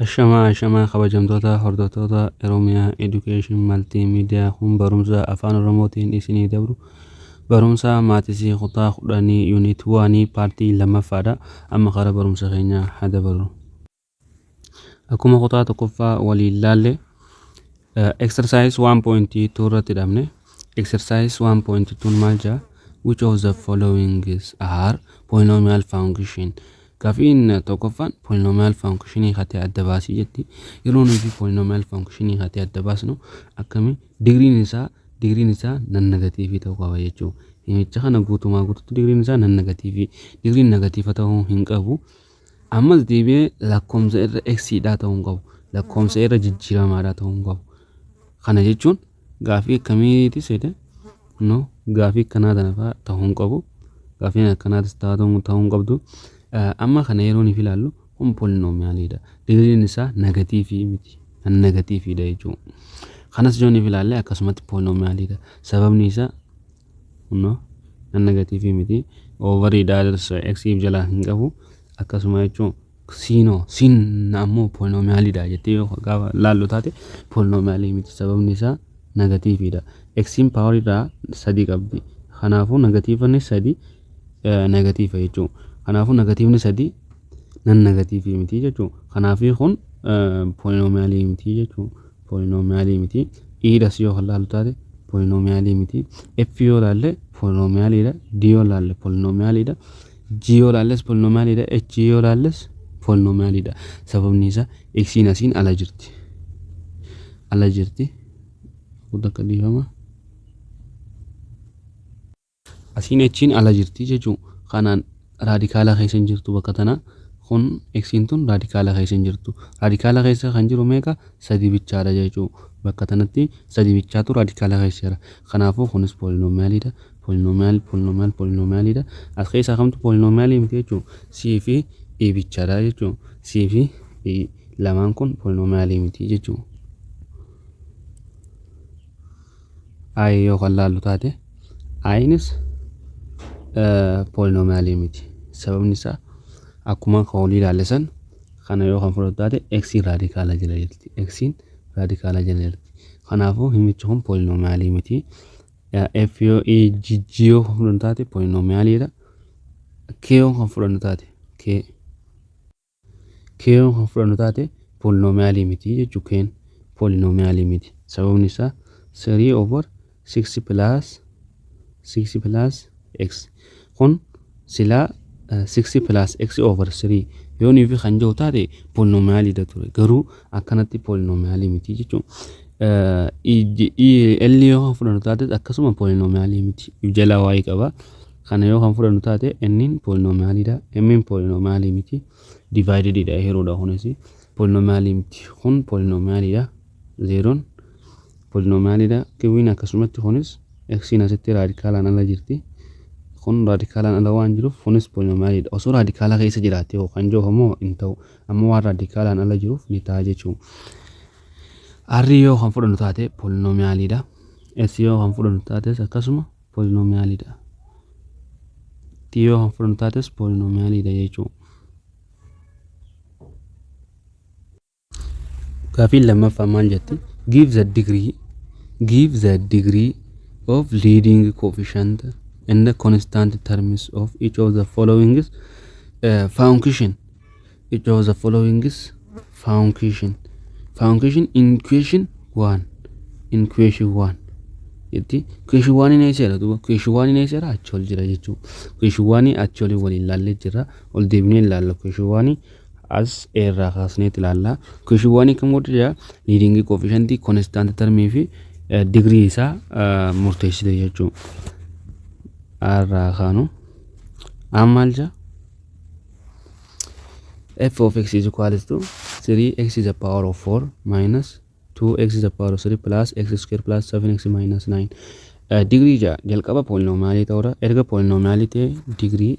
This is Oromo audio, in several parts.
Shama kabajamtoota hordoftoota Oromiyaa Education Multimedia kun barumsa afaan Oromootiin isinii dabru barumsa maatisii kutaa kudhanii unit 1 paartii lammaffaadha. Amma karaa barumsa keenya haa dabarru. Akkuma kutaa tokkoffaa waliin ilaalle exercise 1.2 irratti hidhamne. Exercise 1.2 maal jedha? Which of the following are polynomial function? Gaafiin tokkoffaan polynomial function hati adda baasii jetti. Yeroo nuti polynomial function hati adda baasnu akkami digriin isaa nan negatiivii ta'uu qaba jechuudha. Himicha kana guutumaa guututti digriin isaa nan negatiivii. Digriin negatiiva ta'uu hin qabu. Ammas deebi'ee lakkoofsa irra x dha ta'uu hin qabu. Lakkoofsa irra jijjiiramaadha ta'uu hin qabu. Kana jechuun gaafii akkamiiti seete? No, gaafii kanaa tanafaa ta'uu hin qabu. Gaafiin akkanaatis ta'uu hin qabdu. Amma kana yeroo ni filaallu kun polynomialidha. Digriin isaa negatiivii miti. Nan negatiiviidha jechuudha. Kanas yoo ni filaalle akkasumatti polynomialidha. Sababni isaa nan negatiivii miti. Overriders x jala hin qabu. Akkasuma jechuun sin ammoo polynomialidha jettee yoo gaafa laallu taate polynomialii miti. Sababni isaa negatiiviidha. X'n power irraa 3 qabdi. Kanaafuu negatiivni 3 negatiiva jechuudha. Kanaafuu negatiivni 3 nan negatiivii miti jechuudha. Kanaafii kun polynomialii miti jechuudha. Polynomialii miti. E'das yoo laallu taate polynomialii miti. F yoo laalle polynomialidha. D yoo laalle polynomialidha. G yoo laalles polynomialidha. H yoo laalles polynomialidha. Sababni isaa x'n asiin ala jirti. Ala jirti. Kuda kadifama. Asiin h'n ala jirti jechuudha. Kanaan radikaala keessa jirtu bakka tana kun x'n tun radikaala keessa jirtu. Radikaala keessa kan jiru meeqa? 3 bichaadha jechuudha. Bakka tanatti 3 bichaatu radikaala keessa jira. Kanaafuu kunis polynomialidha. Polynomialidha. As keessa kamtu polynomialii miti jechuudha. C fi E bichaadha jechuudha. C fi E lamaan kun polynomialii miti jechuudha. I yoo kan laallu taate I'nis polynomialii miti. Sababni isaa akkuma qoolii ilaallesan kana yoo kan fudhatu taate x radikaala jala jirti. X'n radikaala jala jirti. Kanaafuu himichi kun polynomialii miti. F yoo E G yoo kan fudhatu taate polynomialidha. K yoo kan fudhatu taate K yoo kan fudhatu taate polynomialii miti jechuudha. K'n polynomialii miti. Sababni isaa 3 over 6 plus x kun sila 6 plus x over 3 yoo ni fi kan jiru taate polynomialidha ture. Garuu akkanatti polynomialii miti jechuudha. L yoo kan fudhatu taate akkasuma polynomialii miti. Jala waa'ee qaba. Kana yoo kan fudhatu taate n'n polynomialidha. M'in polynomialii miti. Dividedidha heeruudha kunis. Polynomialii miti. Kun polynomialidha. 0 polynomialidha. Qwiin akkasumatti kunis x'n asitti radikaalaan ala jirti. Kun radikaalaan ala waan jiruuf kunis polynomialidha. Osoo radikaala keessa jiraate kan jiru immoo hin ta'u. Amma waan radikaalaan ala jiruuf ni ta'a jechuudha. R yoo kan fudhannu taate polynomialidha. S yoo kan fudhannu taates akkasuma polynomialidha. T yoo kan fudhannu taates polynomialidha jechuudha. Gaafiin lammaffaa maal jetti? Give the degree of leading coefficient in the constant terms of each of the following function. Each of the following function in question 1. In question 1. Yetti question 1 in eesera duuba question 1 in eesera achol jira jechuudha. Question 1 achol waliin laallee jira. Ol deebinee ilaalla question 1 as irraa kaasnee ilaalla. Question 1 kan godhu leading coefficient constant term fi degree isaa murteessite jechuudha. Arraa kaanu ammalja f of x is equal to 3x to the power of 4 minus 2x to the power of 3 plus x square plus 7x minus 9. Degree jalqaba polynomialii ta'udha. Erga polynomialii ta'e degree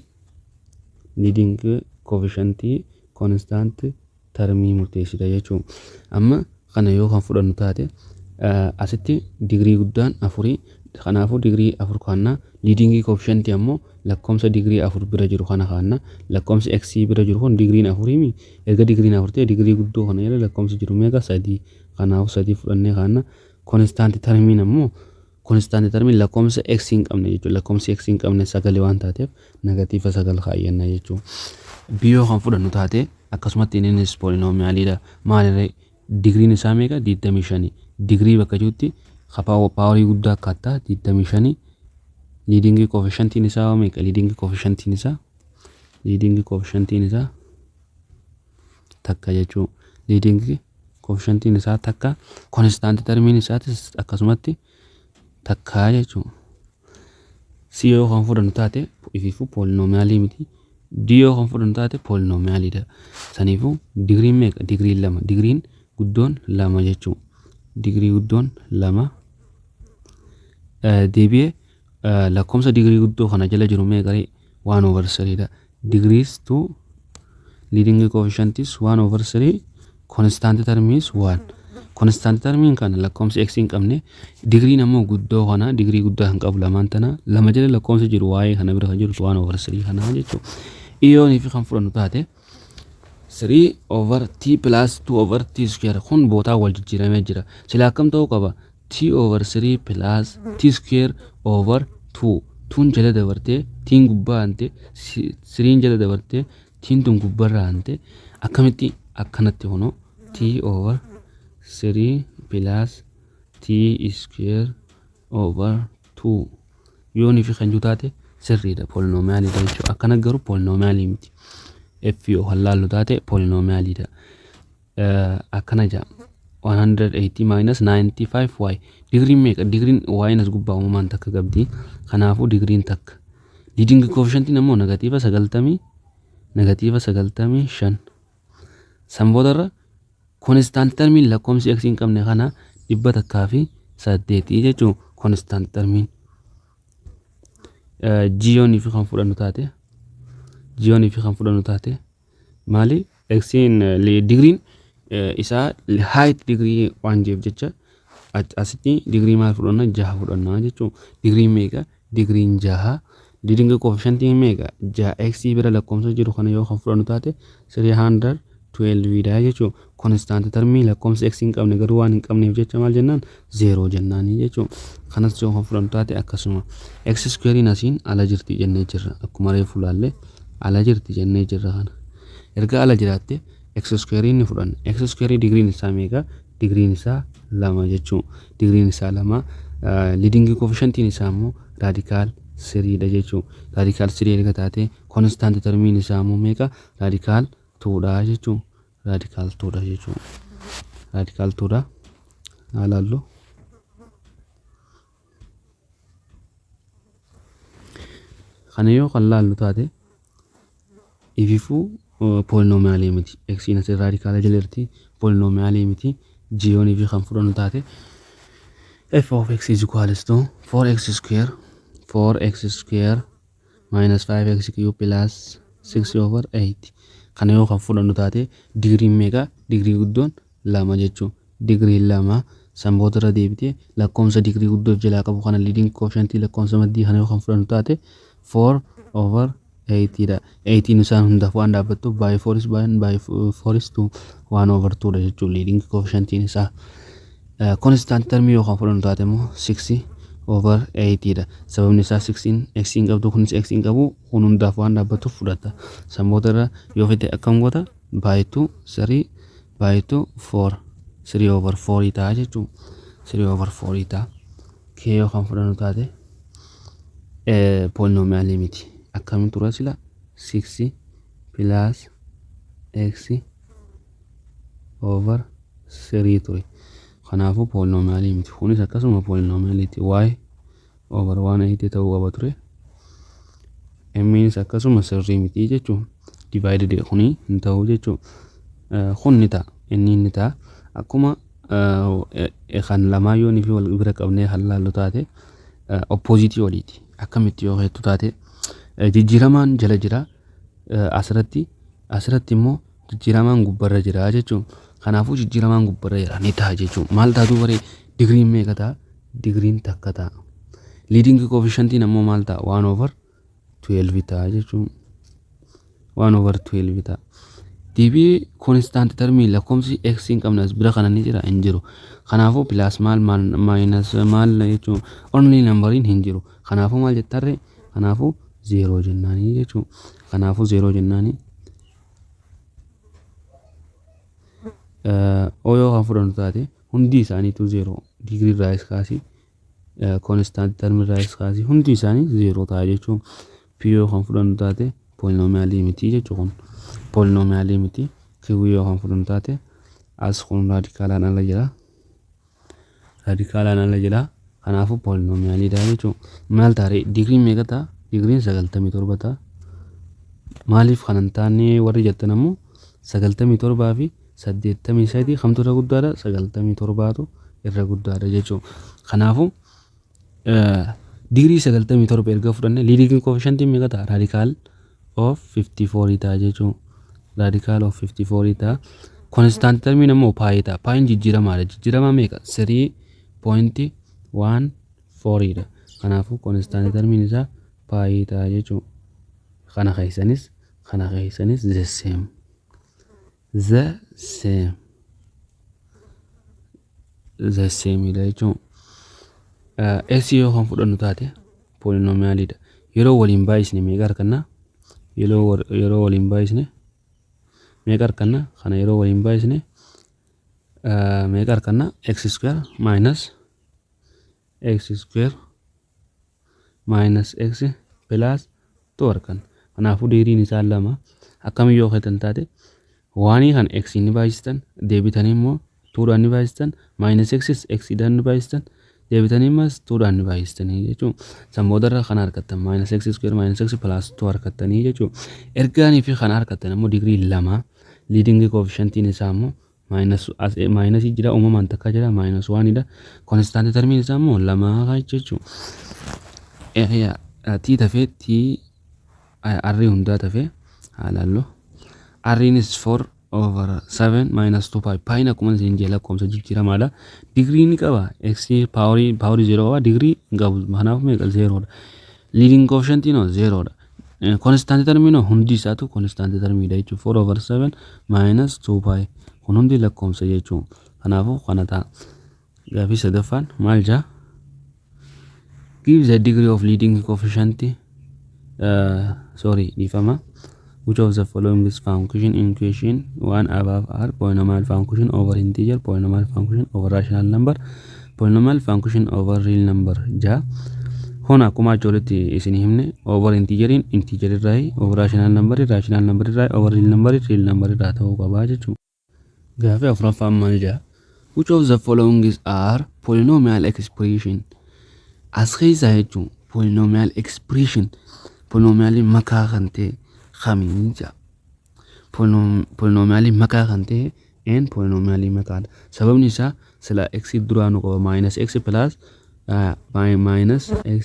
leading coefficient constant termii murteessita jechuudha. Amma kana yoo kan fudhannu taate asitti degree guddaan 4 Kanaafuu digirii 4 kaanna leading coefficient ammoo lakkoomsa digirii 4 bira jiru kana kaanna lakkoomsi x bira jiru kun digiriin 4 mi erga digiriin 4 ta'e digirii guddoo kana jala lakkoomsi jiru meeqa 3 kanaafuu 3 fudhannee kaanna constant termiin ammoo constant termiin lakkoomsa x hin qabne jechuudha lakkoomsi x hin qabne sagalee waan taateef negatiiva 9 kaayyanna jechuudha biyyoo kan fudhannu taate akkasumatti innis poolinomiyaaliidha maalirree digiriin isaa meeqa 25 digirii bakka jirutti paawarii guddaa akkaataa 25 leading coefficient isaa meeqa leading coefficient isaa takka jechuun leading coefficient isaa takka constant termiin isaatis akkasumatti takka jechuun CO kan fudhannu taate ififu poolinomiyaalii miti DO kan fudhannu taate poolinomiyaaliidha saniifuu digiriin meeqa digiriin 2 digiriin guddoon 2 jechuun digirii guddoon 2 deebi'ee lakkoomsa digirii guddoo kana jala jiru meeqa 1/3 dha degrees to leading coefficient is 1/3 constant term is 1 constant term kana lakkoomsa x hin qabne digriin ammoo guddoo kana digirii guddaa hin qabu lamaan tana lama jala lakkoomsa jiru y kana bira kan jiru 1/3 kana jechuudha iyoon fi kan fudhannu taate 3/t plus 2/t square kun bootaa wal jijjiiramee jira sila akkam ta'uu qaba t/3 plus t square over 2 tun jala dabartee tiin gubbaa ante 3 jala dabartee tiin tun gubbarraa ante akkamitti akkanatti hono t/3 plus t square over 2 yoon fi kan jutaate sirriidha poolinomiyaalidha jechuudha akkana garuu poolinomiyaalii miti f yoo halaallu taate poolinomiyaalidha akkana jaa 180 minus 95y digriin meeqa digriin y nas gubbaa uumamaan takka qabdi kanaafuu digriin takka leading coefficient ammoo negatiiva 95 sanboodarra constant termiin lakkoomsi x hin qabne kana 108 jechuun constant termiin jiyoon fi kan fudhannu taate maali xin digriin isaa height degree waan jeef jecha asitti degree maal fudhanna 6 fudhanna jechuun degree meeqa degreein 6 leading coefficient meeqa 6x bira lakkoomsa jiru kana yoo kan fudhannu taate 312 dha jechuun constant termii lakkoomsa x hin qabne garuu waan hin qabneef jecha maal jennaan 0 jennaani jechuun kanas yoo kan fudhannu taate akkasuma x square asiin ala jirti jennee jirra akkuma reefu laalle ala jirti jennee jirra kana erga ala jiraatte x square ni fudhanna x square digriin isaa meeqa digriin isaa 2 jechuun digriin isaa 2 leading coefficient isaa immoo radical 3 dha jechuun radical 3 erga taate constant termiin isaa immoo meeqa radical 2 dha jechuun radical 2 dha jechuun radical 2 dha alaallo kana yoo kan laallu taate ififu poolinomiyaalii miti x in as radical jilerti poolinomiyaalii miti jiyoon fi kan fudhannu taate f of x is equals to 4x square minus 5x cube plus 6/8 kana yoo kan fudhannu taate digriin meeqa digrii guddoon 2 jechuun digrii 2 sanboodarra deebitee lakkoomsa digrii guddoo jalaa qabu kana leading coefficient lakkoomsa maddii kana yoo kan fudhannu taate 4/8 dha 18 isaan hundaaf waan dhaabbattu by 4 is to 1/2 dha jechuun leading coefficient isaa constant term yoo kan fudhannu taate immoo 6/8 dha sababni isaa 16 x hin qabdu kunis x hin qabu kun hundaaf waan dhaabbattu fudhata sanboodarra yoo fedhe akkam goota by 2 3 by 2 4 3/4 ta'a jechuun 3/4 ta'a k yoo kan fudhannu taate poolinomiyaalii miti akkamiin tura sila 6 plus x over 3 ture kanaafuu poolinomiyaalii miti kunis akkasuma poolinomiyaaliiti y over 180 ta'uu qaba ture mnis akkasuma sirrii miti jechuun divided kuni hin ta'u jechuun kun ni ta'a inni ni ta'a akkuma kan lamaa yoo ni fi wal bira qabnee halaallu taate oppositii waliiti akkamitti yoo heetu taate jijjiiramaan jala jira asirratti immoo jijjiiramaan gubbarra jira jechuun kanaafuu jijjiiramaan gubbarra jira ni ta'a jechuun maal taatu bare digriin meeqa ta'a digriin takka ta'a leading coefficient ammoo maal ta'a 1 over 12 ta'a jechuun 1 over 12 ta'a. deebii constant termii lakkoomsi x hin qabnas bira kana ni jira hin jiru. Kanaafuu plus maal minus maal jechuun only numberiin hin jiru. Kanaafuu maal jettarre kanaafuu 0 jennaanii jechuun kanaafuu 0 jennaanii yoo kan fudhannu taate hundi isaaniitu 0 degree rise kaasii constant term rise kaasii hundi isaanii 0 ta'a jechuun p yoo kan fudhannu taate polynomial miti jechuun polynomial miti q yoo kan fudhannu taate as kun radicaalaan ala jira kanaafuu polynomial dha jechuun maal taare degree meeqa ta'a degree 97 ta'a maaliif kanan taane warri jettan ammoo 97 fi 83 kamtu irra guddaadha 97tu irra guddaadha jechuun kanaafuu degree 97 erga fudhanne leading coefficient meeqa ta'a radical of 54 ta'a jechuun radical of 54 ta'a constant term ammoo pi ta'a pi jijjiiramaadha jijjiirama meeqa 3.14 dha kanaafuu constant term isaa pi ta'a jechuun kana keessanis the same dha jechuun x yoo kan fudhannu taate polynomial dha yeroo waliin baay'isne meeqa arganna yeroo waliin baay'isne meeqa arganna kana yeroo waliin baay'isne meeqa arganna x square minus x plus 2 arganna kanaafuu deeriin isaa 2 akkam yoo keetan taate waanii kan x ni baay'istan deebitanii immoo 2dhaan ni baay'istan minus x dhaan ni baay'istan deebitanii mas 2dhaan ni baay'istanii jechuun sammoodarra kan argattan minus x square minus x plus 2 argattanii jechuun ergaanii fi kan argattan immoo degree 2 leading coefficient isaa immoo minus jira uumamaan takka jira minus 1 dha constant term isaa immoo 2 jechuun t tafee t r hundaa tafee haalaallo r'n is 4 over 7 minus 2 pi pi na kuma sin jela komsa jijjiiramaadha degree ni qaba x power 0 qaba degree qabu kanaaf meeqa 0 dha leading coefficient no 0 dha constant term no hundi isaatu constant term dha jechuun 4 over 7 minus 2 pi kun hundi lakkoomsa jechuun kanaafuu kana ta'a gaafii sadaffaan maal jaa give the degree of leading coefficient difama which of the following is function in equation 1 above are polynomial function over integer polynomial function over rational number polynomial function over real number ja hona kuma jolati isini himne over integer rai over rational number rai over real number ra ta'uu qaba jechuudha gaafii afuraffaan maal jaa which of the following is are polynomial expression as keessa jechuun polynomial expression polynomial makaa kan ta'e خمينجا polynomial makaa kan ta'e n polynomial makaa sabab nisa sila x duraanu qaba minus x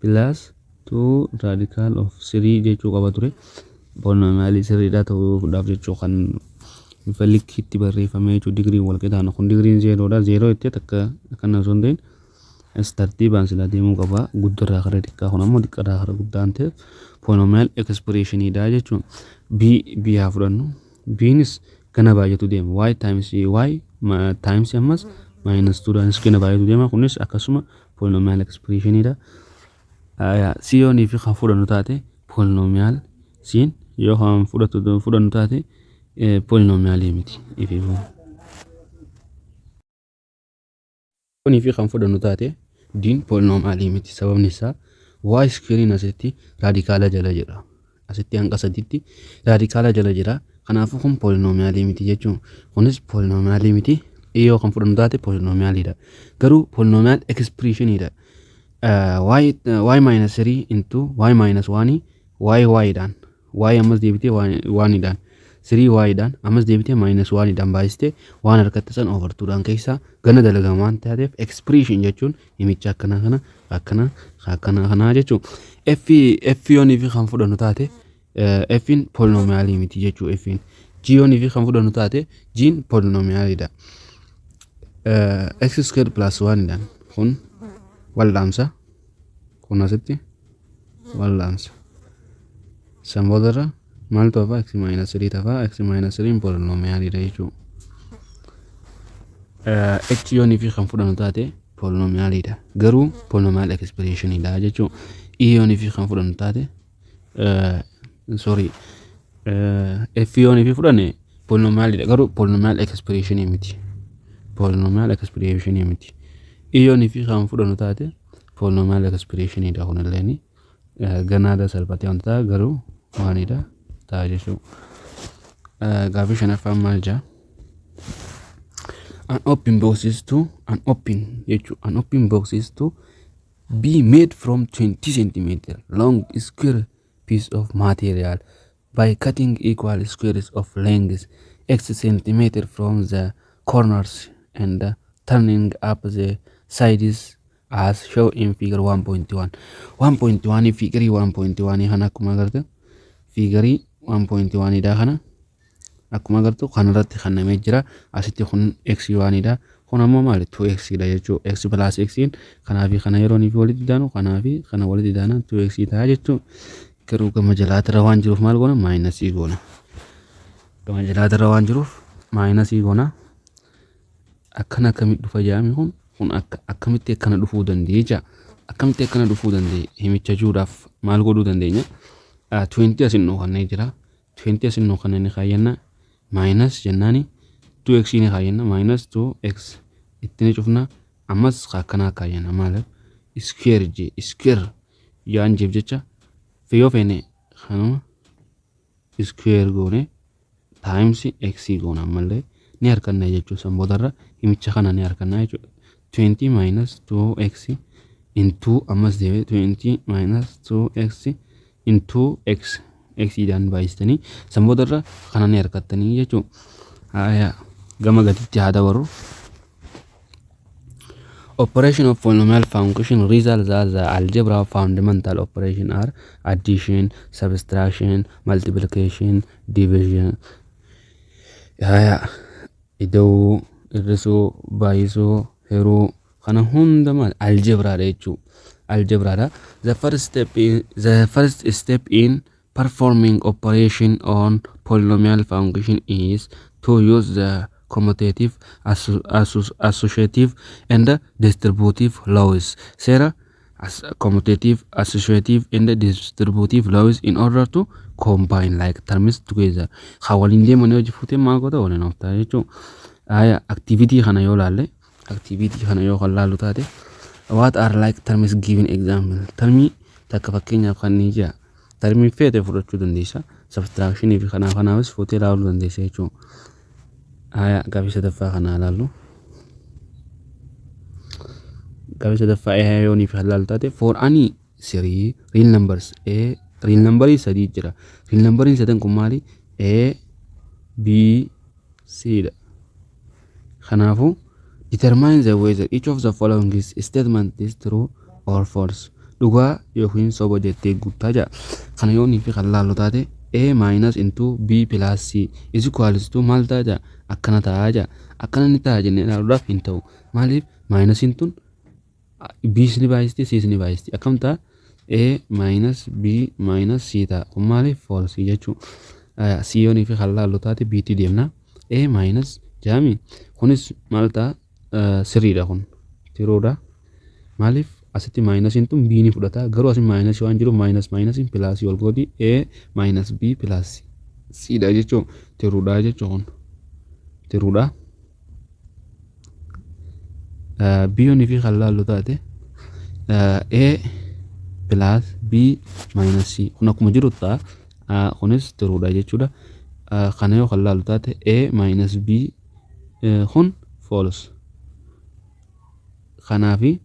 plus 2 radical of 3 jechuu qaba ture polynomial sirriidha ta'uudhaaf jechuu kan fallikkitti barreeffamee jechuu degree wal qixaan kun degree 0 dha 0 itti takka kana osoo hin ta'in tartiibaan sila deemuu qaba guddarraa gara xiqqaa kun ammoo xiqqarraa gara guddaan ta'e polynomial expression dha jechuun b haa fudhannu b'nis kana baay'atu deema y times ammas minus 2 dhaan kana baay'atu deema kunis akkasuma polynomial expression dha c yoo ni fi kan fudhannu taate polynomial c yoo kan fudhannu taate polynomial miti ififu ni fi kan fudhannu taate din polynomial miti sababni isaa y square asitti radicala jala jira asitti hanqa sadiitti radicala jala jira kanaafuu kun polynomial miti jechuun kunis polynomial miti yoo kan fudhannu taate polynomial dha garuu polynomial expression dha y minus 3 into y minus 1 y dhaan y ammas deebitee 1 dhaan 3y dhaan ammas deebitee minus 1 dhaan baay'iste waan harkatti san over 2 dhaan keessa gana dalagamaan taateef expression jechuun imicha akkana jechuun f yoon fi kan fudhannu taate f'n polynomial miti jechuu f'n g yoon fi kan fudhannu taate g'n polynomial dha x square plus 1 dhaan kun wal dhaamsa kun asitti wal'aansa. San boodarra maaltu hafaa x minus 3 hafaa x minus 3 poolinomiyaaliidha jechuudha. H yoonii fi kan fudhannu taate poolinomiyaaliidha. Garuu poolinomiyaal ekspreeshiniidha jechuudha. E yoonii fi kan fudhannu taate f yoonii fi fudhanne poolinomiyaaliidha. Garuu poolinomiyaal ekspreeshinii miti. Poolinomiyaal ekspreeshinii miti. E yoonii fi kan fudhannu taate poolinomiyaal ekspreeshiniidha kunilleen ganaadha salphatee wanta ta'a garuu waanidha ta'a jechuudha. Gaaffii shanaffaan maal jedha? An open box is to be made from 20 centimeter long square piece of material by cutting equal squares of length x centimeter from the corners and turning up the sides as shown in figure 1.1. 1.1 figure 1.1 kana akkuma agartan figure 1.1 dha kana akkuma agartu kanarratti kannamee jira. Asitti kun x waanidha. Kun ammoo maali 2x dha jechuudha. X plus x kanaafi kana yeroon fi walitti daanu kanaafi kana walitti daana 2x ta'a jechuudha. Garuu gama jalaatirra waan jiruuf maal goona minus goona. Gama jalaatirra waan jiruuf minus goona. Akkana akkamitti dhufa jaami kun akkamitti akkana dhufuu dandeenya? Akkamitti akkana dhufuu dandeenya? Himicha juudhaaf maal godhuu dandeenya? 20 asin noqonnee jira. 20 asin noqonnee ni kaayyanna minus jennaani 2x ni kaayyanna minus 2x itti cufna ammas akkana kaayyanna maal square yaan jeef jecha fi feene kanuma square goone times x goona malee ni harkanna jechuudha. San boodarra himicha kana ni harkanna jechuudha. 20 minus 2x into ammas deebi'ee 20 minus 2x into x dhaan baay'istanii san boodarra kana ni harkattanii jechuudha. Gama gaditti haa dabarru. Operation of polynomial function results as the algebra fundamental operation are addition, subtraction, multiplication, division. Ida'uu, hir'isuu, baay'isuu, hiruu kana hunda maal algebra dha jechuudha. Algebra dha. The first step in performing operation on polynomial function is to use the commutative, associative and distributive laws. Sarah as commutative, associative and distributive laws in order to combine like terms together. Hawalin de mane jifute ma goda wala nafta jechu. Activity kana yo lalle activity kana yo khallalu taate. What are like terms given example? Termi takka fakkeenya kan ni jaa. Termi fete fudhachuu dandeessa. Subtraction fi kanaafis fuutee ilaaluu dandeessa jechuudha. Gaaffii sadaffaa kana ilaallu. Gaaffii sadaffaa yoonii fi ilaallu taate for any series real numbers real numberii sadii jira. Real numberiin sadan kun maali? A, B, C dha. Kanaafuu determine the whether each of the following statement is true or false. Dhugaa yookiin soba jettee guutaa jira. Kana yoonii fi ilaallu taate A minus into B plus C is equals to maal ta'a jira? Akkana ta'a jira. Akkana ni ta'a jennee ilaaluudhaaf hin ta'u. Maaliif minusiin tun B ni baay'isti C ni baay'isti. Akkam ta'a? A minus B minus C ta'a. Kun maaliif false jechuudha. C yoonii fi ilaallu taate B tti deemna. A minus jaami. Kunis maal ta'a? Sirriidha kun. Tiruudha. Maaliif? Asitti minusiin tun B ni fudhata. Garuu asin minus waan jiruuf minusiin plus wal gooti A minus B plus C dha jechuun tiruudha jechuun tiruudha. B yoonii fi ilaallu taate A plus B minus C kun akkuma jiru ta'a. Kunis tiruudha jechuudha. Kana yoo ilaallu taate A minus B kun false. Kanaafi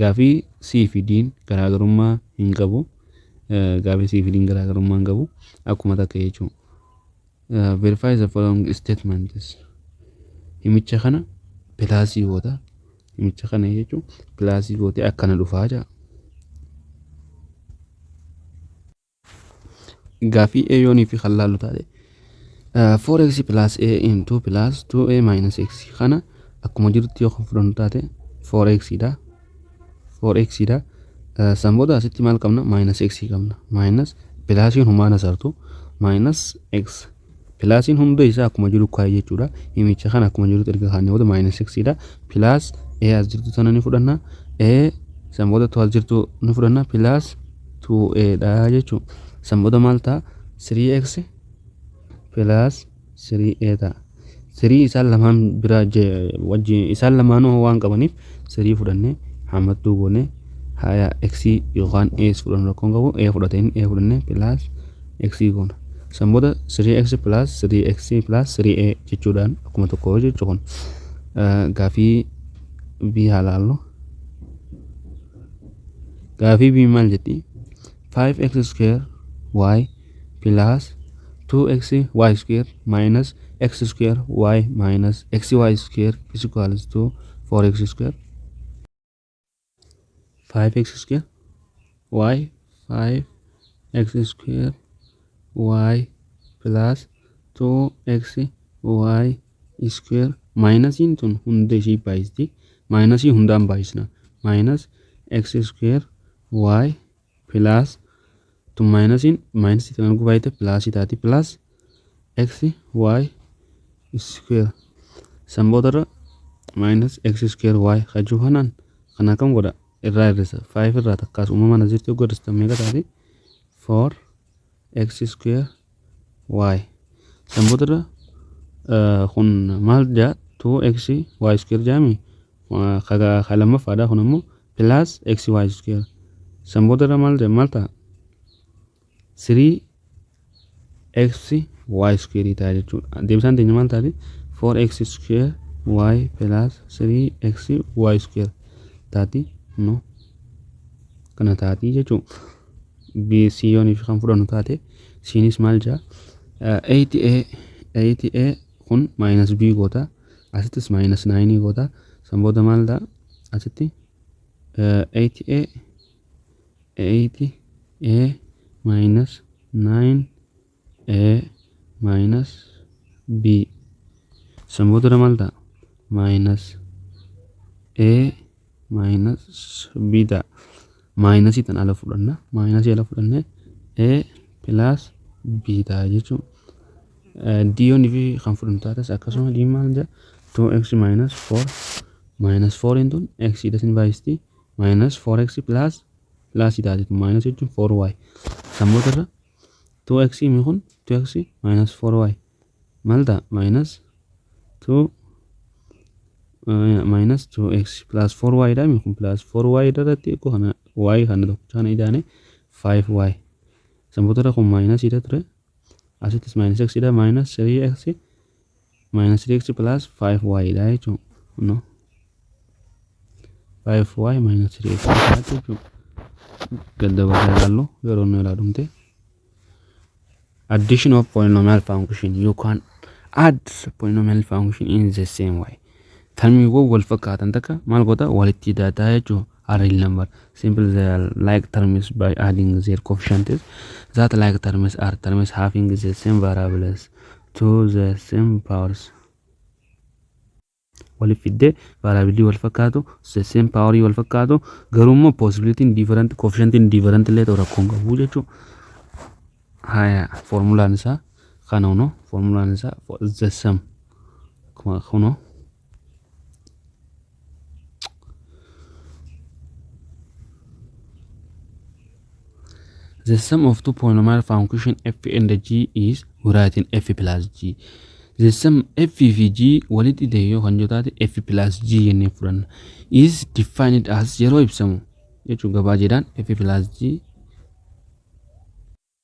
gaaffii C fi D garaagarummaa hin qabu. Gaaffii C fi D garaagarummaa hin qabu. Akkuma takka jechuudha. Verify the following statements. Himicha kana pilaasii goota. Himicha kana jechuun pilaasii gootee akkana dhufaa jira. Gaaffii A yoonii fi ilaallu taate 4x plus A into plus 2A minus x kana akkuma jirutti yoo fudhannu taate 4x dha. 4x dha. Samboda asitti maal qabna minus x qabna minus pilaasiin humaan asartu minus x pilaasiin hunda isaa akkuma jiru kaayee jechuudha imicha kana akkuma jiru erga kaanee booda minus x dha plus a as jirtu sana ni fudhanna a samboda to as jirtu ni fudhanna plus 2a dha jechuudha samboda maal ta'a 3x plus 3a ta'a 3 isaan lamaan bira wajjin isaan lamaanuu waan qabaniif 3 fudhannee hammattuu goone haya x yookaan a fudhannu rakkoon qabu a fudhannee plus x goona samboda 3x plus 3x plus 3a jechuudhaan akkuma tokko jechuu kun gaafii b halaallu gaafii b maal jetti 5x square y plus 2x y square minus x square y minus xy square is equals to 4x square 5x square y 5x square y plus 2x y square minus intun hunda ishii baay'isti minus hundaan baay'isna minus x square y plus to minus itti nan gubaayite plus itaati plus x y square samboodara minus x square y kajuu kanaan kana kam godha irraa irrisa 5 irraa takkaas uumamana jirti godhasta meeqa taati 4 x square y samboodara kun maal jaa 2x y square jaami kalamaffaadha kun ammoo plus x y square samboodara maal jaa maal ta'a 3 x y square ta'a jechuudha deebisaan teenya maal taati 4x square y plus 3x y square taati no kana taati jechuudha b c yoon fi kan fudhannu taate sinis maal jaa 8a kun minus b goota asittis minus 9 goota sambooda maal ta'a asitti 8a minus 9a minus b sambooda maal ta'a minus a minus b ta'a minus itan ala fudhanna minus ala fudhanne a plus b ta'a jechuudha d yoon fi kan fudhannu taates akkasuma d maal jaa 2x minus 4 intun x dasin baay'isti minus 4x plus itaati minus jechuun 4y samboota 2x mi kun 2x minus 4y maal ta'a minus 2x plus 4y dha mi kun plus 4y irratti eeguu kana y kana tokkochaan idaane 5y samboota kun minus ida ture asittis minus x ida minus 3x plus 5y dha jechuun no 5y minus 3x jechuun gaddabarraa ilaallu yeroo nu ilaalumte addition of polynomial function you can add polynomial function in the same way termiiwwan wal fakkaatan takka maal goota walitti daataa jechuun real number simple the like terms by adding their coefficients that like terms are terms having the same variables to the same powers walifidde variability wal fakkaatu the same power wal fakkaatu garummaa possibility different coefficient different illee ta'uu rakkoon qabu jechuudha haya formulaan isaa kana uno formulaan isaa the sum kuno the sum of two polynomial function f and g is writing f plus g the sum f fi g walidi deyo kan jotaate f plus g yenne furan is defined as zero ibsamu jechuun gabaa jedhaan f plus g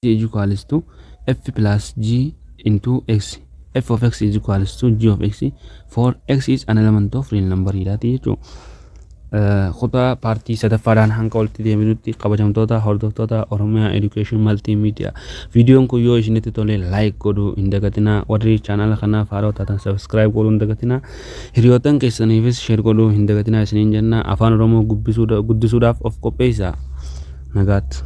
is equals to f plus g into x f of x is equals to g of x for x is an element of real number ilaati jechuun kutaa paartii sadaffaadhaan hanga walitti deebinutti kabajamtoota hordoftoota Oromiyaa Education Multimedia viidiyoon kun yoo isinitti tole like godhuu hin dagatinaa warri chaanala kanaaf haaraa taatan subscribe godhuu hin dagatinaa hiriyoottan keessaniifis share godhuu hin dagatinaa isiniin jenna afaan Oromoo guddisuudhaaf of qopheessaa nagaatti